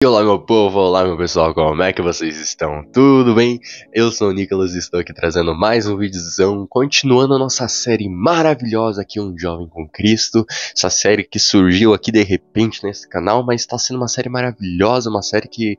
E olá meu povo, olá meu pessoal, como é que vocês estão? Tudo bem? Eu sou o Nicolas e estou aqui trazendo mais um videozão, continuando a nossa série maravilhosa aqui, Um Jovem com Cristo. Essa série que surgiu aqui de repente nesse canal, mas está sendo uma série maravilhosa, uma série que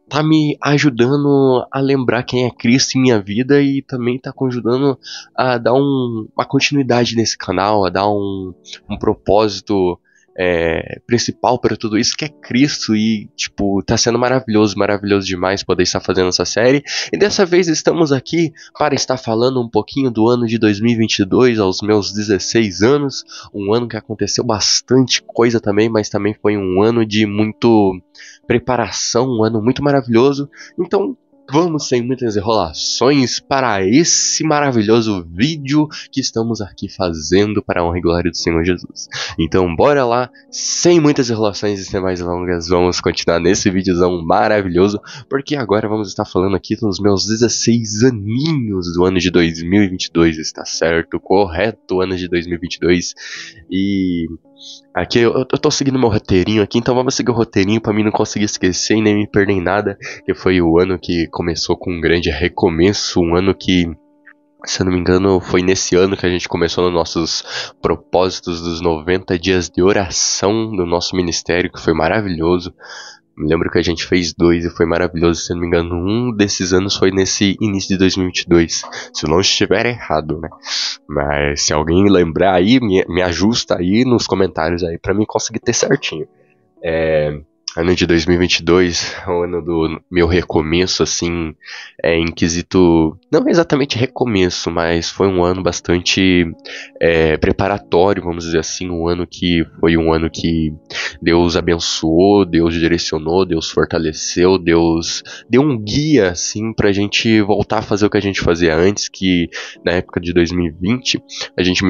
tá me ajudando a lembrar quem é Cristo em minha vida e também tá ajudando a dar uma continuidade nesse canal, a dar um propósito principal para tudo isso, que é Cristo. E tipo, tá sendo maravilhoso, maravilhoso demais poder estar fazendo essa série. E dessa vez estamos aqui para estar falando um pouquinho do ano de 2022, aos meus 16 anos, um ano que aconteceu bastante coisa também, mas também foi um ano de muito preparação, um ano muito maravilhoso. Então vamos sem muitas enrolações para esse maravilhoso vídeo que estamos aqui fazendo para a honra e glória do Senhor Jesus. Então bora lá, sem muitas enrolações e sem mais longas, vamos continuar nesse videozão maravilhoso, porque agora vamos estar falando aqui dos meus 16 aninhos do ano de 2022, está certo? Correto, o ano de 2022. E aqui eu tô seguindo meu roteirinho aqui, então vamos seguir o roteirinho pra mim não conseguir esquecer e nem me perder em nada. Que foi o ano que começou com um grande recomeço, um ano que, se eu não me engano, foi nesse ano que a gente começou nos nossos propósitos dos 90 dias de oração do nosso ministério, que foi maravilhoso. Me lembro que a gente fez 2 e foi maravilhoso, se eu não me engano, um desses anos foi nesse início de 2022, se eu não estiver errado, né? Mas se alguém lembrar aí, me ajusta aí nos comentários aí pra mim conseguir ter certinho. Ano de 2022, o ano do meu recomeço, assim, em quesito, não exatamente recomeço, mas foi um ano bastante preparatório, vamos dizer assim, foi um ano que Deus abençoou, Deus direcionou, Deus fortaleceu, Deus deu um guia, assim, pra gente voltar a fazer o que a gente fazia antes, que na época de 2020, a gente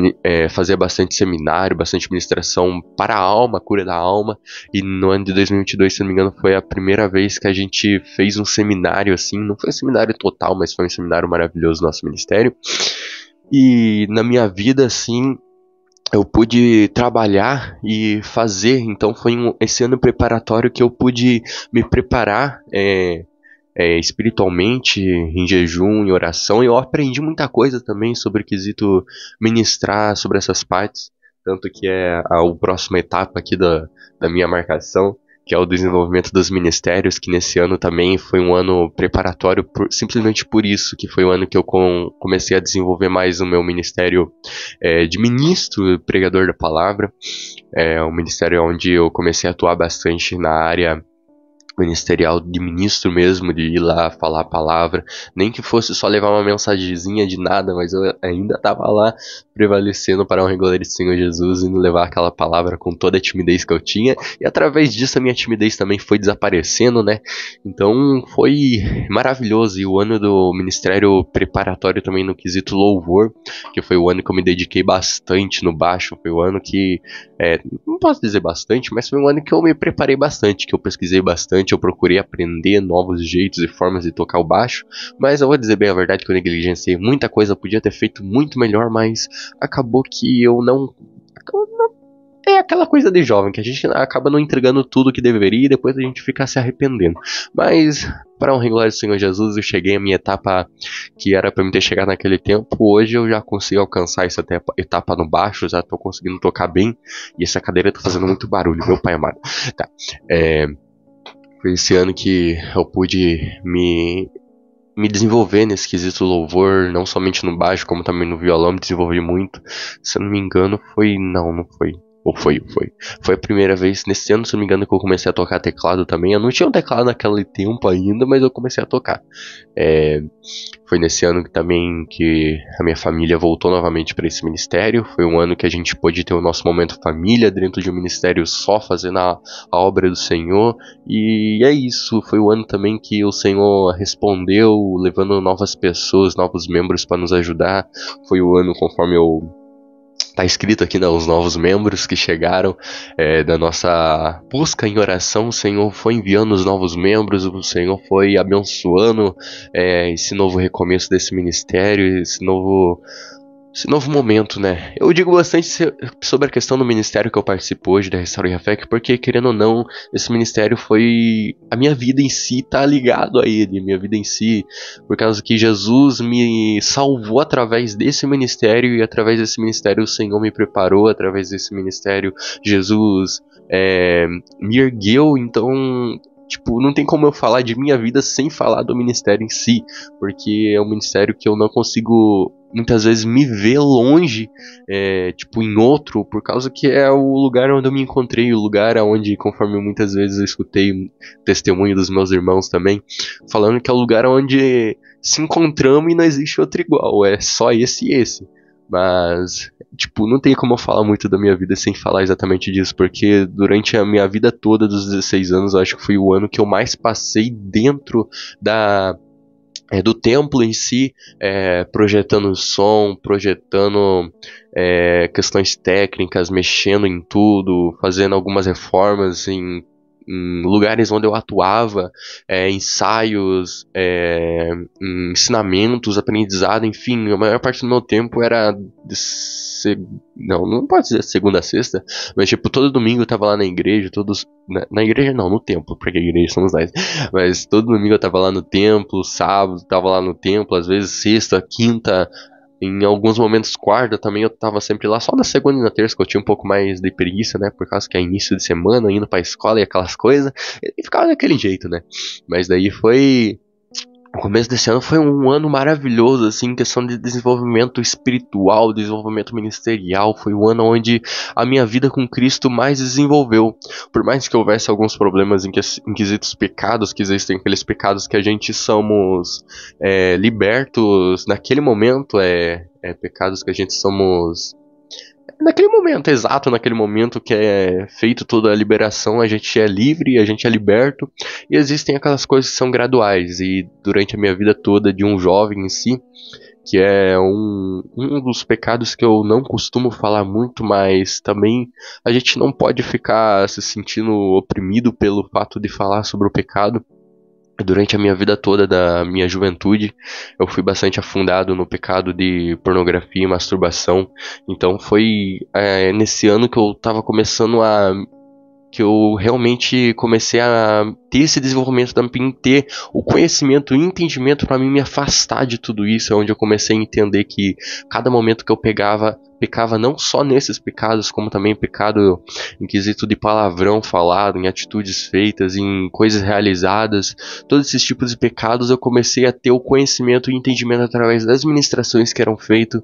fazia bastante seminário, bastante ministração para a alma, cura da alma, e no ano de 2022, se não me engano, foi a primeira vez que a gente fez um seminário, assim, não foi um seminário total, mas foi um seminário maravilhoso no nosso ministério. E na minha vida, assim, eu pude trabalhar e fazer, então foi esse ano preparatório que eu pude me preparar espiritualmente, em jejum, em oração. E eu aprendi muita coisa também sobre o quesito ministrar, sobre essas partes, tanto que é a próxima etapa aqui da minha marcação, que é o desenvolvimento dos ministérios, que nesse ano também foi um ano preparatório simplesmente por isso, que foi o ano que eu comecei a desenvolver mais o meu ministério de ministro, pregador da palavra. Um ministério onde eu comecei a atuar bastante na área ministerial de ministro mesmo, de ir lá falar a palavra, nem que fosse só levar uma mensagenzinha de nada, mas eu ainda tava lá prevalecendo para um glória do Senhor Jesus, e levar aquela palavra com toda a timidez que eu tinha, e através disso a minha timidez também foi desaparecendo, né? Então foi maravilhoso. E o ano do ministério preparatório também no quesito louvor, que foi o ano que eu me dediquei bastante no baixo, foi o ano que, não posso dizer bastante, mas foi um ano que eu me preparei bastante, que eu pesquisei bastante, eu procurei aprender novos jeitos e formas de tocar o baixo. Mas eu vou dizer bem a verdade que eu negligenciei muita coisa, eu podia ter feito muito melhor, mas acabou que eu não... É aquela coisa de jovem, que a gente acaba não entregando tudo que deveria e depois a gente fica se arrependendo. Mas, para honrar e glória do Senhor Jesus, eu cheguei à minha etapa que era para mim ter chegado naquele tempo. Hoje eu já consigo alcançar essa etapa no baixo, já tô conseguindo tocar bem. E essa cadeira tá fazendo muito barulho, meu pai amado. Tá, foi esse ano que eu pude me desenvolver nesse quesito louvor, não somente no baixo, como também no violão, me desenvolvi muito. Se eu não me engano, não foi. Ou foi. Foi a primeira vez nesse ano, se não me engano, que eu comecei a tocar teclado também. Eu não tinha um teclado naquele tempo ainda, mas eu comecei a tocar. Foi nesse ano que a minha família voltou novamente para esse ministério. Foi um ano que a gente pôde ter o nosso momento família dentro de um ministério só, fazendo a obra do Senhor. E é isso. Foi o ano também que o Senhor respondeu, levando novas pessoas, novos membros para nos ajudar. Foi o ano, conforme tá escrito aqui, né, os novos membros que chegaram da nossa busca em oração. O Senhor foi enviando os novos membros, o Senhor foi abençoando esse novo recomeço desse ministério, esse novo esse novo momento, né? Eu digo bastante sobre a questão do ministério que eu participo hoje da Restaure Rafec, porque, querendo ou não, esse ministério foi... A minha vida em si tá ligado a ele, minha vida em si, por causa que Jesus me salvou através desse ministério, e através desse ministério o Senhor me preparou, através desse ministério Jesus me ergueu, então... Tipo, não tem como eu falar de minha vida sem falar do ministério em si, porque é um ministério que eu não consigo muitas vezes me ver longe, tipo, em outro, por causa que é o lugar onde eu me encontrei, o lugar onde, conforme muitas vezes eu escutei testemunho dos meus irmãos também, falando que é o lugar onde se encontramos e não existe outro igual, é só esse e esse. Mas, tipo, não tem como eu falar muito da minha vida sem falar exatamente disso, porque durante a minha vida toda dos 16 anos, eu acho que foi o ano que eu mais passei dentro do templo em si, projetando som, projetando questões técnicas, mexendo em tudo, fazendo algumas reformas em lugares onde eu atuava, ensaios, ensinamentos, aprendizado, enfim, a maior parte do meu tempo era não pode dizer segunda a sexta, mas tipo, todo domingo eu tava lá na igreja, na igreja não, no templo, porque a igreja somos nós, mas todo domingo eu tava lá no templo, sábado tava lá no templo, às vezes sexta, quinta, em alguns momentos quarta também eu tava sempre lá, só na segunda e na terça que eu tinha um pouco mais de preguiça, né, por causa que é início de semana, indo pra escola e aquelas coisas, e ficava daquele jeito, né, mas daí o começo desse ano foi um ano maravilhoso, assim, em questão de desenvolvimento espiritual, desenvolvimento ministerial. Foi o ano onde a minha vida com Cristo mais desenvolveu. Por mais que houvesse alguns problemas em quesitos pecados, que existem aqueles pecados que a gente somos libertos naquele momento, pecados que a gente somos... Naquele momento, exato, naquele momento que é feito toda a liberação, a gente é livre, a gente é liberto, e existem aquelas coisas que são graduais, e durante a minha vida toda de um jovem em si, que é um dos pecados que eu não costumo falar muito, mas também a gente não pode ficar se sentindo oprimido pelo fato de falar sobre o pecado. Durante a minha vida toda da minha juventude, eu fui bastante afundado no pecado de pornografia e masturbação. Então foi nesse ano que eu tava começando que eu realmente comecei a ter esse desenvolvimento também, ter o conhecimento e entendimento para mim me afastar de tudo isso, é onde eu comecei a entender que cada momento que eu pecava não só nesses pecados, como também pecado em quesito de palavrão falado, em atitudes feitas, em coisas realizadas, todos esses tipos de pecados eu comecei a ter o conhecimento e entendimento através das ministrações que eram feitas,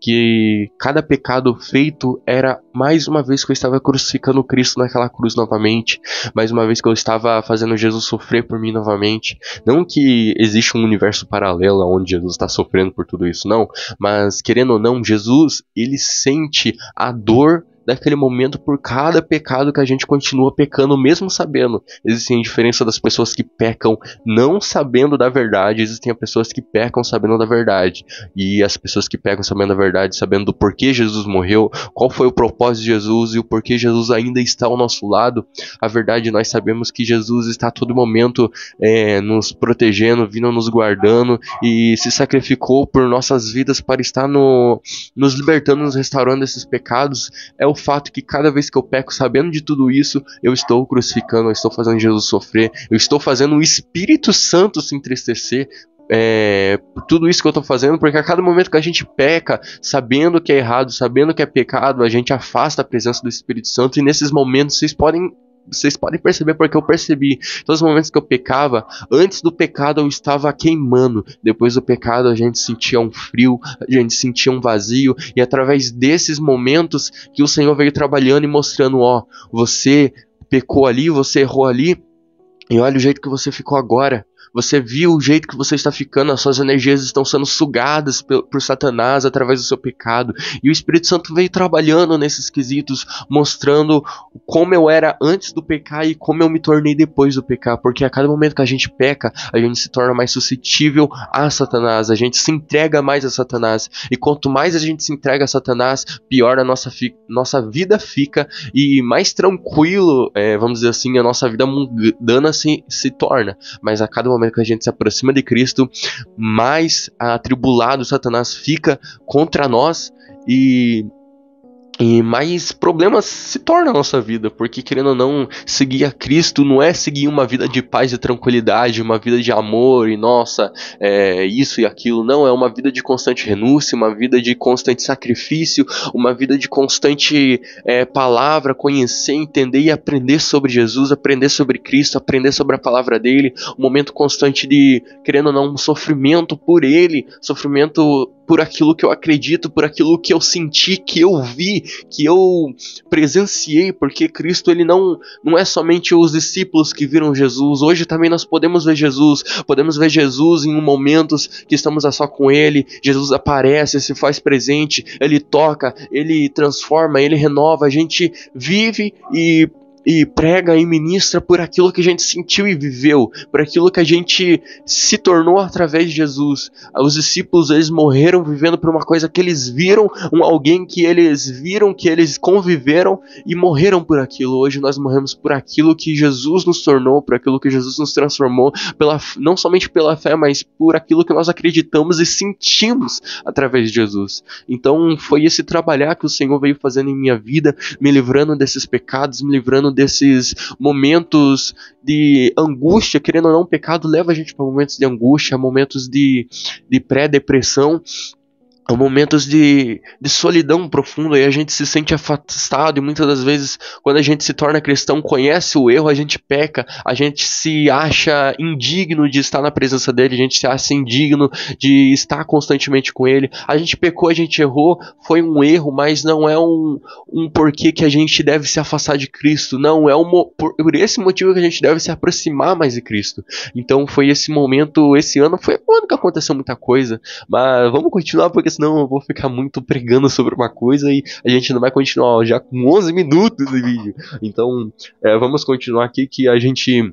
que cada pecado feito era mais uma vez que eu estava crucificando Cristo naquela cruz novamente, mais uma vez que eu estava fazendo Jesus sofrer por mim novamente. Não que existe um universo paralelo onde Jesus está sofrendo por tudo isso, não, mas querendo ou não, Jesus, ele sente a dor daquele momento por cada pecado que a gente continua pecando, mesmo sabendo. Existem a diferença das pessoas que pecam não sabendo da verdade, existem as pessoas que pecam sabendo da verdade, e as pessoas que pecam sabendo da verdade, sabendo do porquê Jesus morreu, qual foi o propósito de Jesus e o porquê Jesus ainda está ao nosso lado. A verdade, nós sabemos que Jesus está a todo momento nos protegendo, vindo nos guardando, e se sacrificou por nossas vidas para estar nos libertando, nos restaurando desses pecados. É o fato que cada vez que eu peco sabendo de tudo isso, eu estou crucificando, eu estou fazendo Jesus sofrer, eu estou fazendo o Espírito Santo se entristecer, por tudo isso que eu estou fazendo, porque a cada momento que a gente peca, sabendo que é errado, sabendo que é pecado, a gente afasta a presença do Espírito Santo, e nesses momentos vocês podem perceber, porque eu percebi, todos os momentos que eu pecava, antes do pecado eu estava queimando, depois do pecado a gente sentia um frio, a gente sentia um vazio, e através desses momentos que o Senhor veio trabalhando e mostrando, você pecou ali, você errou ali, e olha o jeito que você ficou agora. Você viu o jeito que você está ficando, as suas energias estão sendo sugadas por Satanás através do seu pecado. E o Espírito Santo veio trabalhando nesses quesitos, mostrando como eu era antes do pecar e como eu me tornei depois do pecar. Porque a cada momento que a gente peca, a gente se torna mais suscetível a Satanás, a gente se entrega mais a Satanás. E quanto mais a gente se entrega a Satanás, pior a nossa vida fica e mais tranquilo, vamos dizer assim, a nossa vida mundana se torna. Mas a cada do momento que a gente se aproxima de Cristo, mais atribulado Satanás fica contra nós e mais problemas se tornam a nossa vida, porque querendo ou não, seguir a Cristo não é seguir uma vida de paz e tranquilidade, uma vida de amor e nossa, isso e aquilo, não, é uma vida de constante renúncia, uma vida de constante sacrifício, uma vida de constante palavra, conhecer, entender e aprender sobre Jesus, aprender sobre Cristo, aprender sobre a palavra dele, um momento constante de, querendo ou não, um sofrimento por ele, sofrimento por aquilo que eu acredito, por aquilo que eu senti, que eu vi, que eu presenciei, porque Cristo ele não é somente os discípulos que viram Jesus, hoje também nós podemos ver Jesus em momentos que estamos a só com ele, Jesus aparece, se faz presente, ele toca, ele transforma, ele renova, a gente vive e prega e ministra por aquilo que a gente sentiu e viveu, por aquilo que a gente se tornou através de Jesus. Os discípulos, eles morreram vivendo por uma coisa que eles viram, alguém que eles viram, que eles conviveram e morreram por aquilo. Hoje nós morremos por aquilo que Jesus nos tornou, por aquilo que Jesus nos transformou, não somente pela fé, mas por aquilo que nós acreditamos e sentimos através de Jesus. Então foi esse trabalhar que o Senhor veio fazendo em minha vida, me livrando desses pecados, me livrando desses momentos de angústia. Querendo ou não, o pecado leva a gente para momentos de angústia, momentos de pré-depressão, momentos de solidão profunda, e a gente se sente afastado, e muitas das vezes quando a gente se torna cristão, conhece o erro, a gente peca, a gente se acha indigno de estar na presença dele, a gente se acha indigno de estar constantemente com ele, a gente pecou, a gente errou, foi um erro, mas não é um porquê que a gente deve se afastar de Cristo, não, é por esse motivo que a gente deve se aproximar mais de Cristo. Então foi esse momento, esse ano foi um ano que aconteceu muita coisa, mas vamos continuar, porque senão eu vou ficar muito pregando sobre uma coisa e a gente não vai continuar já com 11 minutos de vídeo. Então, vamos continuar aqui, que a gente...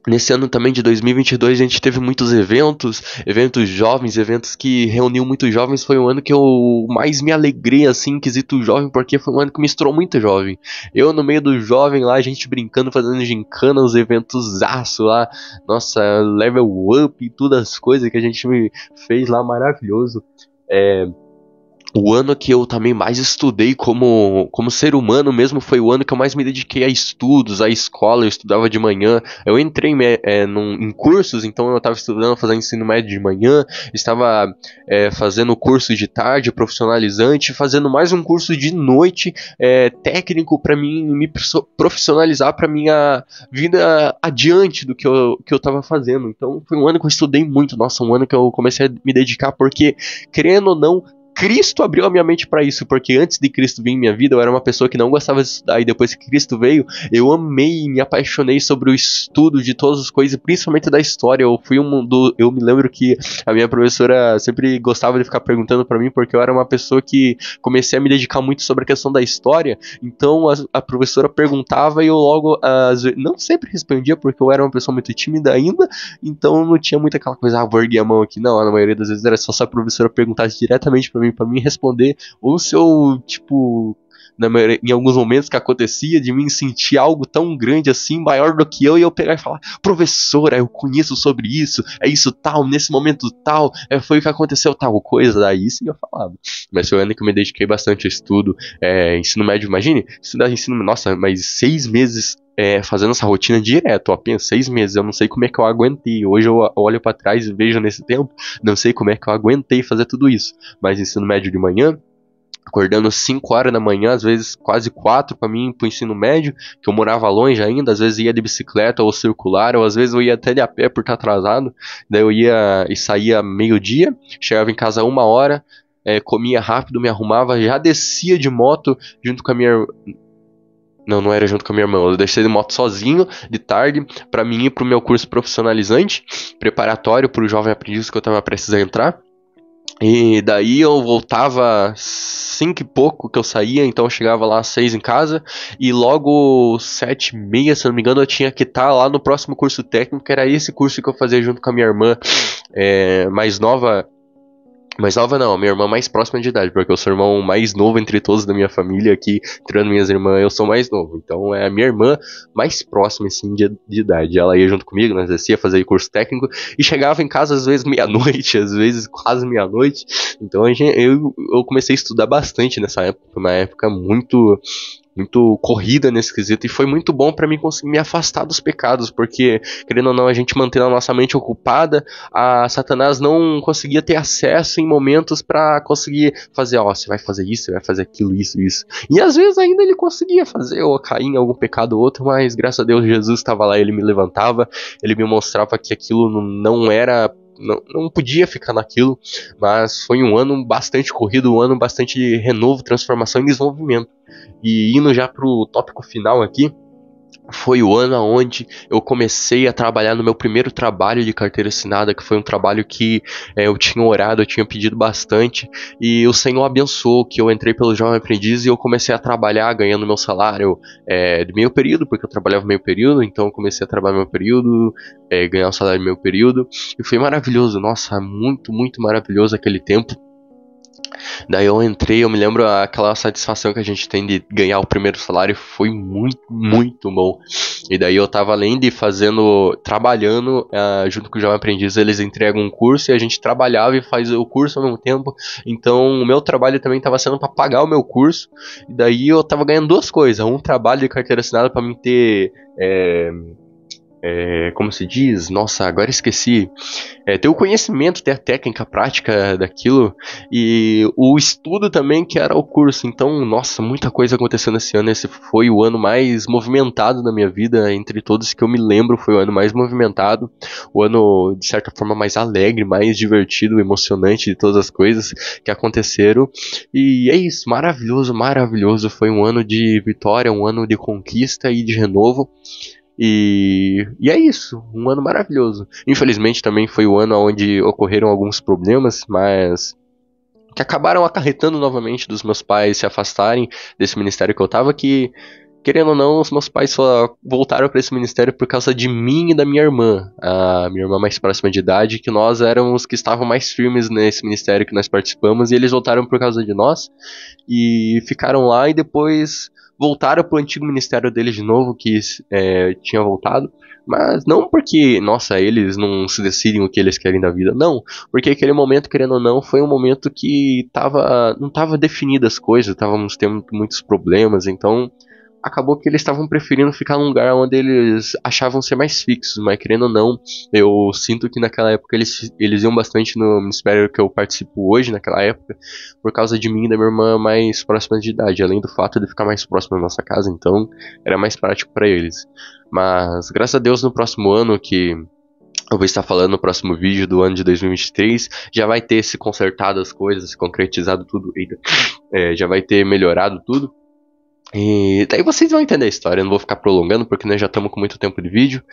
Nesse ano também de 2022 a gente teve muitos eventos jovens, eventos que reuniu muitos jovens. Foi um ano que eu mais me alegrei, assim, quesito jovem, porque foi um ano que misturou muito jovem. Eu no meio do jovem lá, a gente brincando, fazendo gincana, os eventos aço lá, nossa, level up e todas as coisas que a gente fez lá, maravilhoso. O ano que eu também mais estudei como ser humano mesmo foi o ano que eu mais me dediquei a estudos, a escola. Eu estudava de manhã, eu entrei em cursos, então eu estava estudando, fazendo ensino médio de manhã, estava fazendo curso de tarde, profissionalizante, fazendo mais um curso de noite, técnico, para mim me profissionalizar para minha vida adiante do que eu estava fazendo. Então foi um ano que eu estudei muito, nossa, um ano que eu comecei a me dedicar, porque, querendo ou não, Cristo abriu a minha mente para isso, porque antes de Cristo vir em minha vida eu era uma pessoa que não gostava de estudar, e depois que Cristo veio, eu amei e me apaixonei sobre o estudo de todas as coisas, principalmente da história. Eu me lembro que a minha professora sempre gostava de ficar perguntando para mim, porque eu era uma pessoa que comecei a me dedicar muito sobre a questão da história, então a professora perguntava e eu logo, não sempre respondia, porque eu era uma pessoa muito tímida ainda, então não tinha muita aquela coisa, vou erguer a mão aqui, não, na maioria das vezes era só se a professora perguntasse diretamente para mim responder, ou se eu, tipo, em alguns momentos que acontecia de mim sentir algo tão grande assim, maior do que eu, e eu pegar e falar, professora, eu conheço sobre isso, é isso tal, nesse momento tal, foi o que aconteceu tal coisa, daí sim eu falava. Mas foi o ano que eu me dediquei bastante a estudo, ensino médio, imagine, estudar ensino, nossa, mas 6 meses fazendo essa rotina direto, apenas 6 meses, eu não sei como é que eu aguentei. Hoje eu olho pra trás e vejo nesse tempo, não sei como é que eu aguentei fazer tudo isso. Mas ensino médio de manhã, acordando 5 horas da manhã, às vezes quase 4 pra mim, pro ensino médio, que eu morava longe ainda, às vezes ia de bicicleta ou circular, ou às vezes eu ia até de a pé por estar atrasado, daí eu ia e saía meio-dia, chegava em casa 1 hora, comia rápido, me arrumava, já descia de moto junto com a minha... Não era junto com a minha irmã, eu desci de moto sozinho, de tarde, pra mim ir pro meu curso profissionalizante, preparatório pro jovem aprendiz que eu tava prestes a entrar. E daí eu voltava 5 e pouco que eu saía, então eu chegava lá às 6 em casa, e logo 7h30, se não me engano, eu tinha que estar lá no próximo curso técnico, que era esse curso que eu fazia junto com a minha irmã mais nova, Mais nova não, a minha irmã mais próxima de idade, porque eu sou o irmão mais novo entre todos da minha família aqui, tirando minhas irmãs, eu sou mais novo. Então é a minha irmã mais próxima, assim, de idade. Ela ia junto comigo, nós descia fazer curso técnico e chegava em casa às vezes meia-noite, às vezes quase meia-noite. Então eu comecei a estudar bastante nessa época, foi uma época muito corrida nesse quesito, e foi muito bom pra mim conseguir me afastar dos pecados, porque, querendo ou não, a gente mantendo a nossa mente ocupada, a Satanás não conseguia ter acesso em momentos pra conseguir fazer, ó, você vai fazer isso, você vai fazer aquilo, isso. E às vezes ainda ele conseguia fazer, ou cair em algum pecado ou outro, mas graças a Deus Jesus estava lá, ele me levantava, ele me mostrava que aquilo não era... Não podia ficar naquilo, mas foi um ano bastante corrido, um ano bastante de renovo, transformação e desenvolvimento. E indo já pro tópico final aqui, foi o ano onde eu comecei a trabalhar no meu primeiro trabalho de carteira assinada, que foi um trabalho que eu tinha orado, eu tinha pedido bastante, e o Senhor abençoou, que eu entrei pelo Jovem Aprendiz e eu comecei a trabalhar ganhando meu salário de meio período, porque eu trabalhava meio período, então eu comecei a trabalhar meio período, ganhar o salário meio período, e foi maravilhoso, nossa, muito maravilhoso aquele tempo. Daí eu entrei, eu me lembro aquela satisfação que a gente tem de ganhar o primeiro salário, foi muito bom. E daí eu tava além de trabalhando junto com o Jovem Aprendiz, eles entregam um curso e a gente trabalhava e faz o curso ao mesmo tempo. Então o meu trabalho também tava sendo para pagar o meu curso. E daí eu tava ganhando duas coisas, um trabalho de carteira assinada para mim ter... como se diz? Nossa, agora esqueci. Ter o conhecimento, ter a técnica prática daquilo e o estudo também, que era o curso. Então, nossa, muita coisa aconteceu nesse ano. Esse foi o ano mais movimentado da minha vida, entre todos que eu me lembro, foi o ano mais movimentado, o ano, de certa forma, mais alegre, mais divertido, emocionante de todas as coisas que aconteceram. E é isso, maravilhoso. Foi um ano de vitória, um ano de conquista e de renovo. E é isso, um ano maravilhoso. Infelizmente também foi o ano onde ocorreram alguns problemas, mas que acabaram acarretando novamente dos meus pais se afastarem desse ministério que eu tava, que, querendo ou não, os meus pais só voltaram para esse ministério por causa de mim e da minha irmã, a minha irmã mais próxima de idade, que nós éramos os que estavam mais firmes nesse ministério que nós participamos, e eles voltaram por causa de nós, e ficaram lá e depois voltaram pro antigo ministério deles de novo, que tinha voltado, mas não porque, nossa, eles não se decidem o que eles querem da vida, não, porque aquele momento, querendo ou não, foi um momento que não tava definidas as coisas, estávamos tendo muitos problemas, então acabou que eles estavam preferindo ficar num lugar onde eles achavam ser mais fixos, mas querendo ou não, eu sinto que naquela época eles iam bastante no ministério que eu participo hoje, naquela época, por causa de mim e da minha irmã mais próxima de idade, além do fato de ficar mais próximo da nossa casa, então era mais prático para eles. Mas graças a Deus no próximo ano, que eu vou estar falando no próximo vídeo do ano de 2023, já vai ter se consertado as coisas, se concretizado tudo, já vai ter melhorado tudo. E daí vocês vão entender a história, eu não vou ficar prolongando porque nós já estamos com muito tempo de vídeo.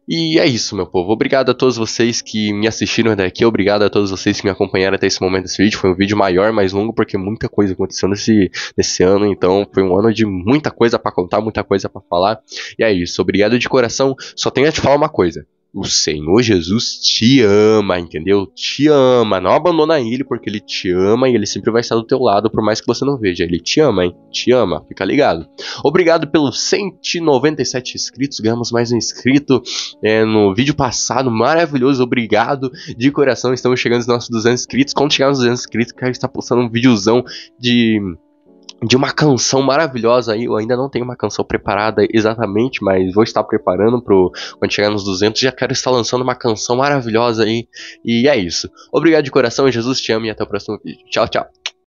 E é isso, meu povo. Obrigado a todos vocês que me assistiram até aqui, obrigado a todos vocês que me acompanharam até esse momento desse vídeo. Foi um vídeo maior, mais longo, porque muita coisa aconteceu nesse ano, então foi um ano de muita coisa pra contar, muita coisa pra falar. E é isso, obrigado de coração. Só tenho a te falar uma coisa: o Senhor Jesus te ama, entendeu? Te ama, não abandona ele, porque ele te ama e ele sempre vai estar do teu lado, por mais que você não veja. Ele te ama, hein? Te ama, fica ligado. Obrigado pelos 197 inscritos, ganhamos mais um inscrito no vídeo passado, maravilhoso, obrigado de coração. Estamos chegando aos nossos 200 inscritos. Quando chegar nos 200 inscritos, quero estar postando um videozão de uma canção maravilhosa aí. Eu ainda não tenho uma canção preparada exatamente, mas vou estar preparando quando chegar nos 200, já quero estar lançando uma canção maravilhosa aí. E é isso. Obrigado de coração, Jesus te ama e até o próximo vídeo. Tchau, tchau.